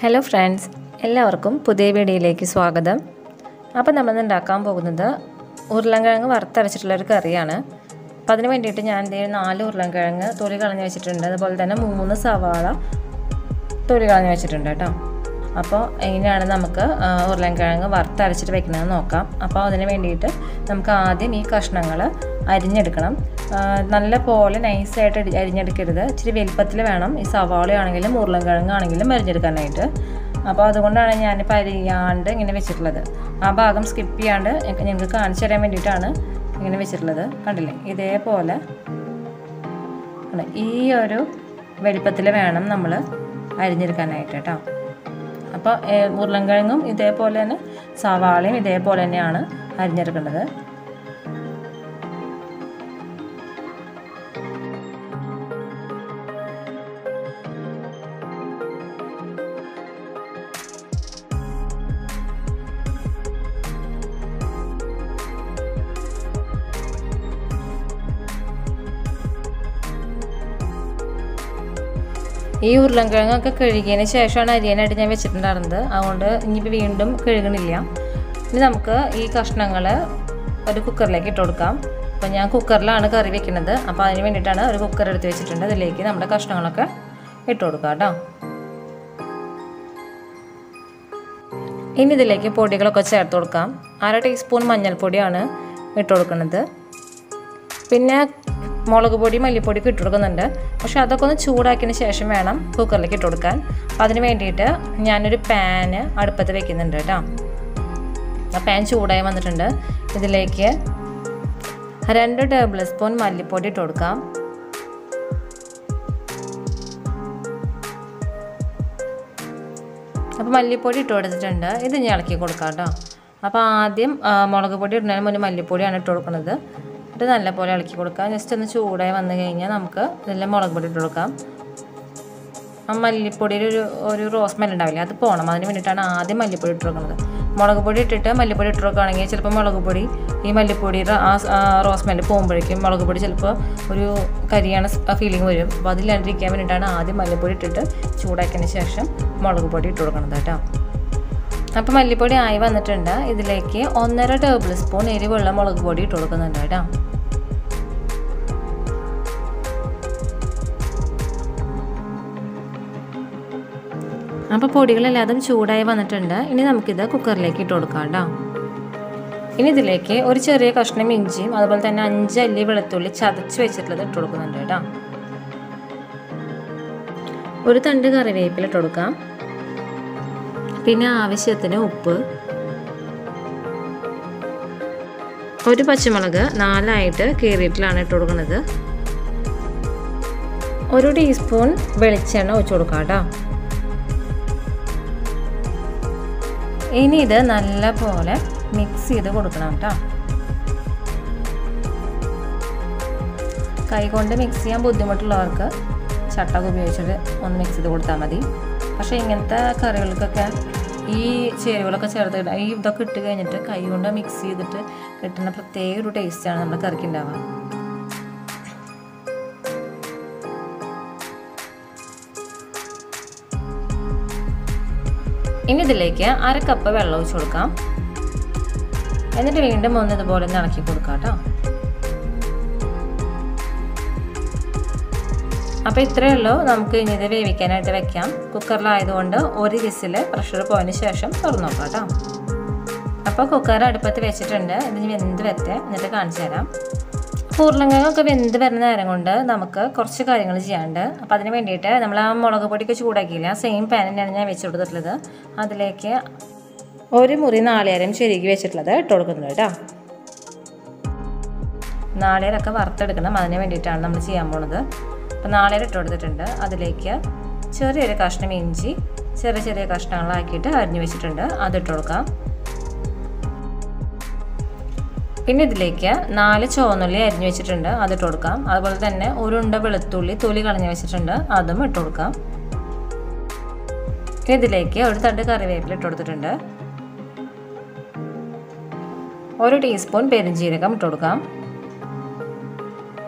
Hello friends, എല്ലാവർക്കും പുതിയ വീഡിയോയിലേക്ക് സ്വാഗതം. അപ്പോൾ നമ്മൾ ഉണ്ടാക്കാൻ പോകുന്നത് ഉരുളൻകിഴങ്ങ് വറുത്തരച്ചിട്ടുള്ളൊരു കറിയാണ്. അപ്പോൾ അതിന് വേണ്ടിയിട്ട് ഞാൻ 4 ഉരുളൻകിഴങ്ങ് തൊലി കളഞ്ഞ് വെച്ചിട്ടുണ്ട്. അതുപോലെ തന്നെ 3 സവാള തൊലി കളഞ്ഞ് വെച്ചിട്ടുണ്ട് കേട്ടോ. അപ്പോൾ എങ്ങനെയാണ് നമുക്ക് ഉരുളൻകിഴങ്ങ് വറുത്തരച്ചിട്ട് വെക്കുന്നത് നോക്കാം. അപ്പോൾ അതിന് വേണ്ടിയിട്ട് നമുക്ക് ആദ്യം ഈ കഷ്ണങ്ങൾ അരിഞ്ഞെടുക്കണം. നല്ല പോലെ നൈസായിട്ട് അരിഞ്ഞെടുക്കരുത്. ഇച്ചിരി വലുപ്പത്തിൽ വേണം ഈ സവാളയാണെങ്കിലും ഉരുളൻകിഴങ്ങാണെങ്കിലും അരിഞ്ഞെടുക്കാനായിട്ട്. അപ്പോൾ അതുകൊണ്ടാണ് ഞാനിപ്പോൾ അരിയാണ്ട് ഇങ്ങനെ വെച്ചിട്ടുള്ളത്. ആ ഭാഗം സ്കിപ്പ് ചെയ്യാണ്ട് ഞങ്ങൾക്ക് കാണിച്ചു തരാൻ വേണ്ടിയിട്ടാണ് ഇങ്ങനെ വെച്ചിട്ടുള്ളത്. കണ്ടില്ലേ, ഇതേപോലെ ഈ ഒരു വലുപ്പത്തിൽ വേണം നമ്മൾ അരിഞ്ഞെടുക്കാനായിട്ട് കേട്ടോ. അപ്പോൾ ഉരുളൻകിഴങ്ങും ഇതേപോലെ തന്നെ സവാളയും ഇതേപോലെ തന്നെയാണ് അരിഞ്ഞെടുക്കേണ്ടത്. ഈ ഉരുളൻകിഴങ്ങൊക്കെ കഴുകിയതിന് ശേഷമാണ് അരിയാനായിട്ട് ഞാൻ വെച്ചിട്ടുണ്ടായിരുന്നത്. അതുകൊണ്ട് ഇനിയിപ്പോൾ വീണ്ടും കഴുകണില്ല. ഇനി നമുക്ക് ഈ കഷ്ണങ്ങൾ ഒരു കുക്കറിലേക്ക് ഇട്ട് കൊടുക്കാം. അപ്പോൾ ഞാൻ കുക്കറിലാണ് കറി വെക്കുന്നത്. അപ്പോൾ അതിന് വേണ്ടിയിട്ടാണ് ഒരു കുക്കർ എടുത്ത് വെച്ചിട്ടുണ്ട്. അതിലേക്ക് നമ്മുടെ കഷ്ണങ്ങളൊക്കെ ഇട്ട് കൊടുക്കാം കേട്ടോ. ഇനി ഇതിലേക്ക് പൊടികളൊക്കെ ചേർത്ത് കൊടുക്കാം. 1/2 ടീസ്പൂൺ മഞ്ഞൾപ്പൊടിയാണ് ഇട്ട് കൊടുക്കുന്നത്. പിന്നെ മുളക് പൊടി മല്ലിപ്പൊടിയൊക്കെ ഇട്ട് കൊടുക്കുന്നുണ്ട്. പക്ഷെ അതൊക്കെ ഒന്ന് ചൂടാക്കിയതിന് ശേഷം വേണം കുക്കറിലേക്ക് ഇട്ട് കൊടുക്കാൻ. അപ്പോൾ അതിന് വേണ്ടിയിട്ട് ഞാനൊരു പാന് അടുപ്പത്ത് വെക്കുന്നുണ്ട് കേട്ടോ. ആ പാൻ ചൂടായി വന്നിട്ടുണ്ട്. ഇതിലേക്ക് 2 ടേബിൾ സ്പൂൺ മല്ലിപ്പൊടി ഇട്ട് കൊടുക്കാം. അപ്പോൾ മല്ലിപ്പൊടി ഇട്ട് കൊടുത്തിട്ടുണ്ട്. ഇത് ഞാൻ ഇളക്കി കൊടുക്കാം കേട്ടോ. അപ്പോൾ ആദ്യം മുളക് പൊടി ഇടുന്നതിന് മുന്നേ മല്ലിപ്പൊടിയാണ് ഇട്ട് കൊടുക്കുന്നത്. ഇത് നല്ലപോലെ ഇളക്കി കൊടുക്കാം. ജസ്റ്റ് ഒന്ന് ചൂടായി വന്നു കഴിഞ്ഞാൽ നമുക്ക് ഇതെല്ലാം മുളക് പൊടി ഇട്ട് കൊടുക്കാം. ആ മല്ലിപ്പൊടിയിൽ ഒരു റോസ് സ്മെൽ ഉണ്ടാവില്ല, അത് പോകണം. അതിന് വേണ്ടിയിട്ടാണ് ആദ്യം മല്ലിപ്പൊടി ഇട്ട് കൊടുക്കുന്നത്. മുളക് പൊടി ഇട്ടിട്ട് മല്ലിപ്പൊടി ഇട്ട് കൊടുക്കുകയാണെങ്കിൽ ചിലപ്പോൾ മുളക് പൊടി ഈ മല്ലിപ്പൊടിയുടെ ആ റോസ് സ്മെല്ല് പോകുമ്പോഴേക്കും മുളക് പൊടി ചിലപ്പോൾ ഒരു കരിയാണ് ഫീലിംഗ് വരും. അപ്പോൾ അതില്ലാണ്ടിരിക്കാൻ വേണ്ടിയിട്ടാണ് ആദ്യം മല്ലിപ്പൊടി ഇട്ടിട്ട് ചൂടാക്കിയതിന് ശേഷം മുളക് പൊടി ഇട്ട് കൊടുക്കുന്നത് കേട്ടോ. അപ്പോൾ മല്ലിപ്പൊടി ആയി വന്നിട്ടുണ്ട്. ഇതിലേക്ക് 1.5 ടേബിൾ സ്പൂൺ എരിവുള്ള മുളക് പൊടി ഇട്ട് കൊടുക്കുന്നുണ്ട് കേട്ടോ. അപ്പോൾ പൊടികളെല്ലാതും ചൂടായി വന്നിട്ടുണ്ട്. ഇനി നമുക്കിത് കുക്കറിലേക്ക് ഇട്ട് കൊടുക്കാം കേട്ടോ. ഇനി ഇതിലേക്ക് ഒരു ചെറിയ കഷ്ണം ഇഞ്ചിയും അതുപോലെ തന്നെ 5 അല്ലി വെളുത്തുള്ളി ചതച്ച് വെച്ചിട്ടുള്ളത് ഇട്ട് കൊടുക്കുന്നുണ്ട് കേട്ടോ. ഒരു തണ്ട് കറിവേപ്പില ഇട്ട് കൊടുക്കാം. പിന്നെ ആവശ്യത്തിന് ഉപ്പ്, ഒരു പച്ചമുളക് 4 കീറിയിട്ടിലാണ് ഇട്ട് കൊടുക്കുന്നത്. 1 ടീസ്പൂൺ വെളിച്ചെണ്ണ ഒഴിച്ച് കൊടുക്കാം കേട്ടോ. ഇനി ഇത് നല്ല പോലെ മിക്സ് ചെയ്ത് കൊടുക്കണം കേട്ടോ. കൈകൊണ്ട് മിക്സ് ചെയ്യാൻ ബുദ്ധിമുട്ടുള്ളവർക്ക് ചട്ടക ഉപയോഗിച്ചിട്ട് ഒന്ന് മിക്സ് ചെയ്ത് കൊടുത്താൽ മതി. പക്ഷേ ഇങ്ങനത്തെ കറികൾക്കൊക്കെ ഈ ചേരുവകളൊക്കെ ചേർത്ത് ഈ ഇതൊക്കെ ഇട്ട് കഴിഞ്ഞിട്ട് കൈ കൊണ്ട് മിക്സ് ചെയ്തിട്ട് കിട്ടുന്ന പ്രത്യേക ഒരു ടേസ്റ്റാണ് നമ്മുടെ കറിക്ക് ഉണ്ടാവുക. ഇനി ഇതിലേക്ക് 1/2 കപ്പ് വെള്ളം ഒഴിച്ച് കൊടുക്കാം. എന്നിട്ട് വീണ്ടും ഒന്ന് ഇതുപോലെ ഇളക്കി കൊടുക്കാം കേട്ടോ. അപ്പോൾ ഇത്രയേ ഉള്ളൂ. നമുക്ക് ഇനി ഇത് വേവിക്കാനായിട്ട് വെക്കാം. കുക്കറിലായതുകൊണ്ട് 1 വിസിൽ പ്രഷർ പോയതിന് ശേഷം തുറന്നു നോക്കാം കേട്ടോ. അപ്പോൾ കുക്കർ അടുപ്പത്ത് വെച്ചിട്ടുണ്ട്. ഇതിന് വെന്ത് വരട്ടെ, എന്നിട്ട് കാണിച്ചു തരാം. ഉരുളൻകിഴങ്ങൊക്കെ വെന്ത് വരുന്ന നേരം കൊണ്ട് നമുക്ക് കുറച്ച് കാര്യങ്ങൾ ചെയ്യാനുണ്ട്. അപ്പോൾ അതിന് വേണ്ടിയിട്ട് നമ്മൾ ആ മുളക് പൊടിയൊക്കെ ചൂടാക്കിയില്ല, സെയിം പാൻ തന്നെയാണ് ഞാൻ വെച്ച് കൊടുത്തിട്ടുള്ളത്. അതിലേക്ക് 1 മുറി നാളികേരം ചെരുകി വെച്ചിട്ടുള്ളത് ഇട്ട് കൊടുക്കുന്നുണ്ട് കേട്ടോ. നാളികേരമൊക്കെ വറുത്തെടുക്കണം, അതിന് വേണ്ടിയിട്ടാണ് നമ്മൾ ചെയ്യാൻ പോകുന്നത്. അപ്പോൾ നാളികേരം ഇട്ട് കൊടുത്തിട്ടുണ്ട്. അതിലേക്ക് ചെറിയൊരു കഷ്ണം ഇഞ്ചി ചെറിയ കഷ്ണങ്ങളാക്കിയിട്ട് അരിഞ്ഞു വെച്ചിട്ടുണ്ട്, അതിട്ട് കൊടുക്കാം. പിന്നെ ഇതിലേക്ക് 4 ചുവന്നുള്ളി അരിഞ്ഞു വെച്ചിട്ടുണ്ട്, അതിട്ട് കൊടുക്കാം. അതുപോലെ തന്നെ 1 ഉണ്ട വെളുത്തുള്ളി തൊലി കളഞ്ഞ് വെച്ചിട്ടുണ്ട്, അതും ഇട്ട് കൊടുക്കാം. ഇതിലേക്ക് 1 തണ്ട് കറിവേപ്പില ഇട്ട് കൊടുത്തിട്ടുണ്ട്. 1 ടീസ്പൂൺ പെരുംജീരകം ഇട്ട് കൊടുക്കാം.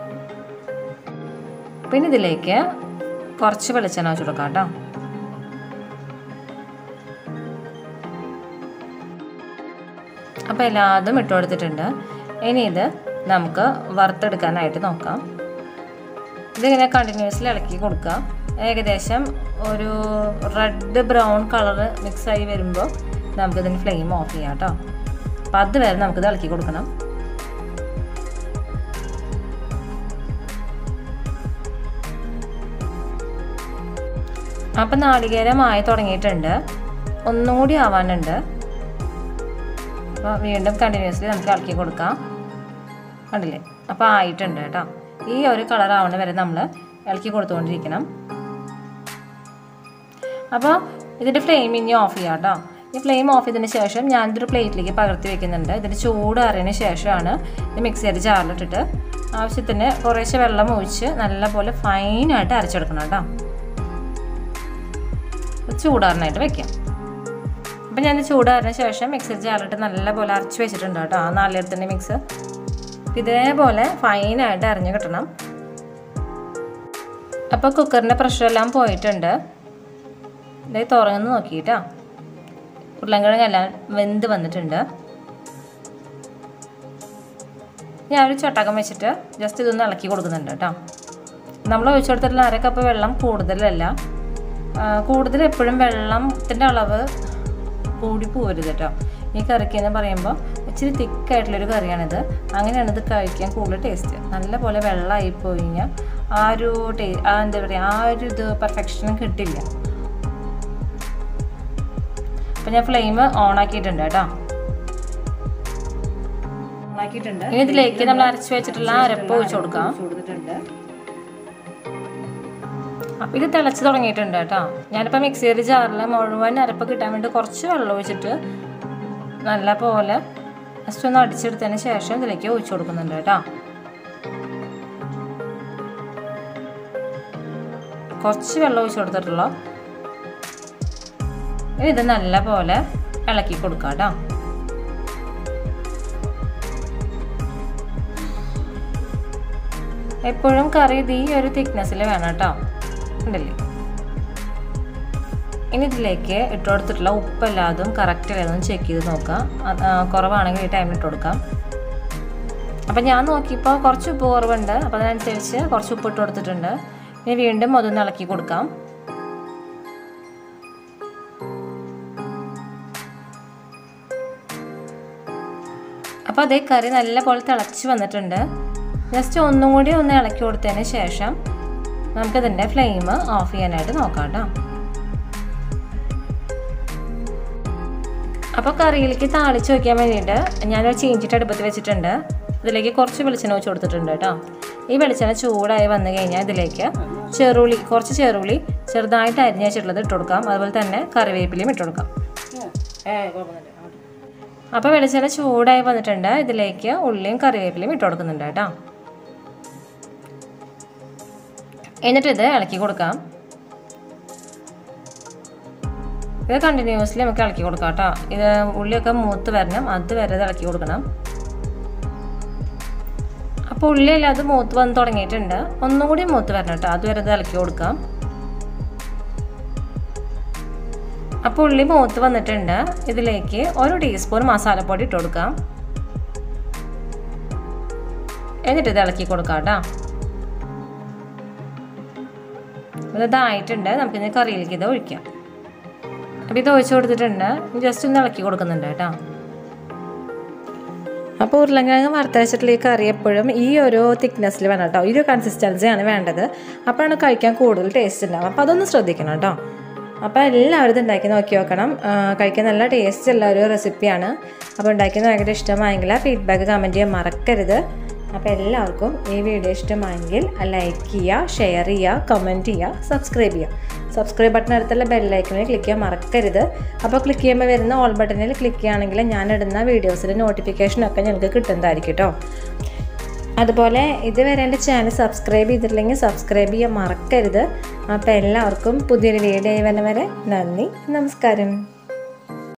പിന്നെ ഇതിലേക്ക് കുറച്ച് വെളിച്ചെണ്ണ ഒഴിച്ച് കൊടുക്കാം കേട്ടോ. അപ്പോൾ എല്ലാതും ഇട്ട് കൊടുത്തിട്ടുണ്ട്. ഇനി ഇത് നമുക്ക് വറുത്തെടുക്കാനായിട്ട് നോക്കാം. ഇതിങ്ങനെ കണ്ടിന്യൂസ്ലി ഇളക്കി കൊടുക്കാം. ഏകദേശം ഒരു റെഡ് ബ്രൗൺ കളറ് മിക്സായി വരുമ്പോൾ നമുക്കിതിന് ഫ്ലെയിം ഓഫ് ചെയ്യാം കേട്ടോ. അപ്പോൾ അതുവരെ നമുക്കിത് ഇളക്കി കൊടുക്കണം. അപ്പം നാളികേരമായി തുടങ്ങിയിട്ടുണ്ട്, ഒന്നും കൂടി ആവാനുണ്ട്. അപ്പോൾ വീണ്ടും കണ്ടിന്യൂസ്ലി നമുക്ക് ഇളക്കി കൊടുക്കാം. കണ്ടില്ലേ? അപ്പോൾ ആയിട്ടുണ്ട് കേട്ടോ. ഈ ഒരു കളർ ആവണ വരെ നമ്മൾ ഇളക്കി കൊടുത്തുകൊണ്ടിരിക്കണം. അപ്പോൾ ഇതിൻ്റെ ഫ്ലെയിം ഇനി ഓഫ് ചെയ്യാം കേട്ടോ. ഈ ഫ്ലെയിം ഓഫ് ചെയ്തതിന് ശേഷം ഞാനിതൊരു പ്ലേറ്റിലേക്ക് പകർത്തി വെക്കുന്നുണ്ട്. ഇതിൻ്റെ ചൂട് അറിയതിന് ശേഷമാണ് ഇത് മിക്സിയുടെ ജാറിലിട്ടിട്ട് ആവശ്യത്തിന് കുറേശ്ശെ വെള്ളം ഒഴിച്ച് നല്ലപോലെ ഫൈനായിട്ട് അരച്ചെടുക്കണം കേട്ടോ. ചൂടാറിനായിട്ട് വെക്കാം. അപ്പം ഞാൻ ചൂടാറിന് ശേഷം മിക്സിയുടെ ജാറിലിട്ട് നല്ലപോലെ അരച്ച് വെച്ചിട്ടുണ്ട് കേട്ടോ. ആ നാളികേരത്തിൻ്റെ മിക്സ് ഇതേപോലെ ഫൈനായിട്ട് അരഞ്ഞ് കിട്ടണം. അപ്പോൾ കുക്കറിൻ്റെ പ്രഷറെല്ലാം പോയിട്ടുണ്ട്. ഇത് തുറന്ന് നോക്കിയിട്ടാ ഉരുളൻകിഴങ്ങെല്ലാം വെന്ത് വന്നിട്ടുണ്ട്. ഞാനൊരു ചട്ടകം വെച്ചിട്ട് ജസ്റ്റ് ഇതൊന്ന് ഇളക്കി കൊടുക്കുന്നുണ്ട് കേട്ടോ. നമ്മൾ ഒഴിച്ചു കൊടുത്തിട്ടുള്ള 1/2 കപ്പ് വെള്ളം കൂടുതലല്ല. കൂടുതൽ എപ്പോഴും വെള്ളത്തിൻ്റെ അളവ് കൂടി പോകരുത് കേട്ടോ. ഈ കറിക്ക് എന്ന് പറയുമ്പോൾ ഇച്ചിരി തിക്കായിട്ടുള്ളൊരു കറിയാണിത്. അങ്ങനെയാണ് ഇത് കഴിക്കാൻ കൂടുതൽ ടേസ്റ്റ്. നല്ലപോലെ വെള്ളമായി പോയി കഴിഞ്ഞാൽ ആ ഒരു എന്താ പറയുക, ആ ഒരു ഇത് പെർഫെക്ഷനും കിട്ടില്ല. അപ്പം ഞാൻ ഫ്ലെയിം ഓൺ ആക്കിയിട്ടുണ്ട് കേട്ടോ. ഇനി ഇതിലേക്ക് നമ്മൾ അരച്ച് വെച്ചിട്ടുള്ള അരപ്പ് ഒഴിച്ച് കൊടുക്കാം. അപ്പം ഇത് തിളച്ച് തുടങ്ങിയിട്ടുണ്ട് കേട്ടോ. ഞാനിപ്പോൾ മിക്സിയുടെ ജാറിൽ മുഴുവൻ അരപ്പ് കിട്ടാൻ വേണ്ടി കുറച്ച് വെള്ളം ഒഴിച്ചിട്ട് നല്ല പോലെ ജസ്റ്റ് ഒന്ന് അടിച്ചെടുത്തതിന് ശേഷം ഇതിലേക്ക് ഒഴിച്ചു കൊടുക്കുന്നുണ്ട് കേട്ടോ. കുറച്ച് വെള്ളം ഒഴിച്ചു കൊടുത്തിട്ടുള്ളൂ. ഇനി ഇത് നല്ല പോലെ ഇളക്കി കൊടുക്കാം കേട്ടോ. എപ്പോഴും കറി ഇത് ഈ ഒരു തിക്നെസ്സിൽ വേണം കേട്ടോ. ഉണ്ടല്ലേ? ഇനി ഇതിലേക്ക് ഇട്ട് കൊടുത്തിട്ടുള്ള ഉപ്പെല്ലാതും കറക്റ്റ് ആയതൊന്നും ചെക്ക് ചെയ്ത് നോക്കാം. കുറവാണെങ്കിൽ ഈ ടൈമിൽ ഇട്ട് കൊടുക്കാം. അപ്പം ഞാൻ നോക്കിയപ്പോൾ കുറച്ച് ഉപ്പ് കുറവുണ്ട്. അപ്പോൾ അതിനനുസരിച്ച് കുറച്ച് ഉപ്പ് ഇട്ട് കൊടുത്തിട്ടുണ്ട്. ഇനി വീണ്ടും അതൊന്ന് ഇളക്കി കൊടുക്കാം. അപ്പോൾ അതേ കറി നല്ല പോലെ തിളച്ച് വന്നിട്ടുണ്ട്. ജസ്റ്റ് ഒന്നും കൂടി ഒന്ന് ഇളക്കി കൊടുത്തതിന് ശേഷം നമുക്കിതിൻ്റെ ഫ്ലെയിം ഓഫ് ചെയ്യാനായിട്ട് നോക്കാം കേട്ടോ. അപ്പോൾ കറിയിലേക്ക് താളിച്ച് വയ്ക്കാൻ വേണ്ടിയിട്ട് ഞാനൊരു ചീഞ്ചിട്ട് അടുപ്പത്ത് വെച്ചിട്ടുണ്ട്. ഇതിലേക്ക് കുറച്ച് വെളിച്ചെണ്ണ ഒഴിച്ച് കൊടുത്തിട്ടുണ്ട് കേട്ടോ. ഈ വെളിച്ചെണ്ണ ചൂടായി വന്നു കഴിഞ്ഞാൽ ഇതിലേക്ക് കുറച്ച് ചെറുള്ളി ചെറുതായിട്ട് അരിഞ്ഞ് വെച്ചിട്ടുള്ളത് ഇട്ട് കൊടുക്കാം. അതുപോലെ തന്നെ കറിവേപ്പിലയും ഇട്ട് കൊടുക്കാം. അപ്പോൾ വെളിച്ചെണ്ണ ചൂടായി വന്നിട്ടുണ്ട്. ഇതിലേക്ക് ഉള്ളിയും കറിവേപ്പിലയും ഇട്ട് കൊടുക്കുന്നുണ്ട് കേട്ടോ. എന്നിട്ട് ഇത് ഇളക്കി കൊടുക്കാം. ഇത് കണ്ടിന്യൂസ്ലി നമുക്ക് ഇളക്കി കൊടുക്കാം കേട്ടോ. ഇത് ഉള്ളിയൊക്കെ മൂത്ത് വരണം, അതുവരെ ഇത് ഇളക്കി കൊടുക്കണം. അപ്പോൾ ഉള്ളിയെല്ലാം അത് മൂത്ത് വന്ന് തുടങ്ങിയിട്ടുണ്ട്. ഒന്നും കൂടി മൂത്ത് വരണം കേട്ടോ, അതുവരെ ഇത് ഇളക്കി കൊടുക്കാം. അപ്പോൾ ഉള്ളി മൂത്ത് വന്നിട്ടുണ്ട്. ഇതിലേക്ക് 1 ടീസ്പൂൺ മസാലപ്പൊടി ഇട്ട് കൊടുക്കാം. എന്നിട്ട് ഇത് ഇളക്കി കൊടുക്കാം കേട്ടോ. ഇതായിട്ടുണ്ട്. നമുക്കിത് കറിയിലേക്ക് ഇത് ഒഴിക്കാം. അപ്പോൾ ഇത് ഒഴിച്ച് കൊടുത്തിട്ടുണ്ട്. ജസ്റ്റ് ഒന്ന് ഇളക്കി കൊടുക്കുന്നുണ്ട് കേട്ടോ. അപ്പോൾ ഉരുളൻകിഴങ്ങ് വറുത്തരച്ചിട്ടുള്ള ഈ കറി എപ്പോഴും ഈ ഒരു തിക്നെസ്സിൽ വേണം കേട്ടോ. ഈ ഒരു കൺസിസ്റ്റൻസിയാണ് വേണ്ടത്. അപ്പോഴാണ് കഴിക്കാൻ കൂടുതൽ ടേസ്റ്റ് ഉണ്ടാവും. അപ്പോൾ അതൊന്ന് ശ്രദ്ധിക്കണം കേട്ടോ. അപ്പോൾ എല്ലാവരും ഇത് ഉണ്ടാക്കി നോക്കി നോക്കണം. കഴിക്കാൻ നല്ല ടേസ്റ്റ് ഉള്ള ഒരു റെസിപ്പിയാണ്. അപ്പോൾ ഉണ്ടാക്കിയത് ഭയങ്കര ഇഷ്ടമായെങ്കിൽ ഫീഡ്ബാക്ക് കമൻറ്റ് ചെയ്യാൻ മറക്കരുത്. അപ്പോൾ എല്ലാവർക്കും ഈ വീഡിയോ ഇഷ്ടമായെങ്കിൽ ലൈക്ക് ചെയ്യുക, ഷെയർ ചെയ്യുക, കമൻറ്റ് ചെയ്യുക, സബ്സ്ക്രൈബ് ചെയ്യുക. സബ്സ്ക്രൈബ് ബട്ടൺ അടുത്തുള്ള ബെല്ലൈക്കണിൽ ക്ലിക്ക് ചെയ്യാൻ മറക്കരുത്. അപ്പോൾ ക്ലിക്ക് ചെയ്യുമ്പോൾ വരുന്ന ഓൾ ബട്ടണിൽ ക്ലിക്ക് ചെയ്യുകയാണെങ്കിൽ ഞാനിടുന്ന വീഡിയോസിൻ്റെ നോട്ടിഫിക്കേഷനൊക്കെ ഞങ്ങൾക്ക് കിട്ടുന്നതായിരിക്കും കേട്ടോ. അതുപോലെ ഇതുവരെ എൻ്റെ ചാനൽ സബ്സ്ക്രൈബ് ചെയ്തിട്ടില്ലെങ്കിൽ സബ്സ്ക്രൈബ് ചെയ്യാൻ മറക്കരുത്. അപ്പോൾ എല്ലാവർക്കും പുതിയൊരു വീഡിയോ വരുന്നവരെ നന്ദി, നമസ്കാരം.